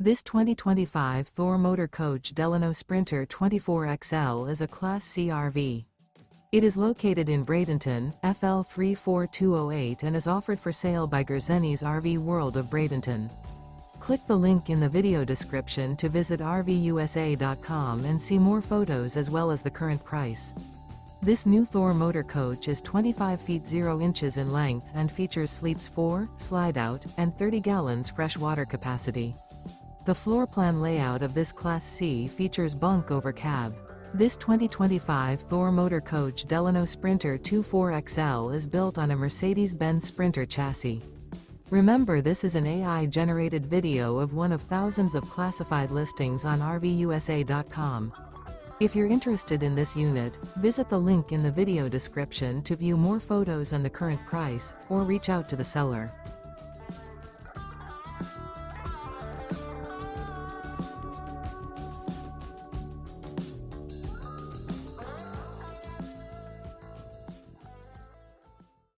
This 2025 Thor Motor Coach Delano Sprinter 24XL is a Class C RV. It is located in Bradenton, FL 34208 and is offered for sale by Gerzeny's RV World of Bradenton. Click the link in the video description to visit RVUSA.com and see more photos as well as the current price. This new Thor Motor Coach is 25 feet 0 inches in length and features sleeps 4, slide-out, and 30 gallons fresh water capacity. The floor plan layout of this Class C features Bunk Over Cab. This 2025 Thor Motor Coach Delano Sprinter 24XL is built on a Mercedes-Benz Sprinter chassis. Remember, this is an AI-generated video of one of thousands of classified listings on RVUSA.com. If you're interested in this unit, visit the link in the video description to view more photos and the current price, or reach out to the seller.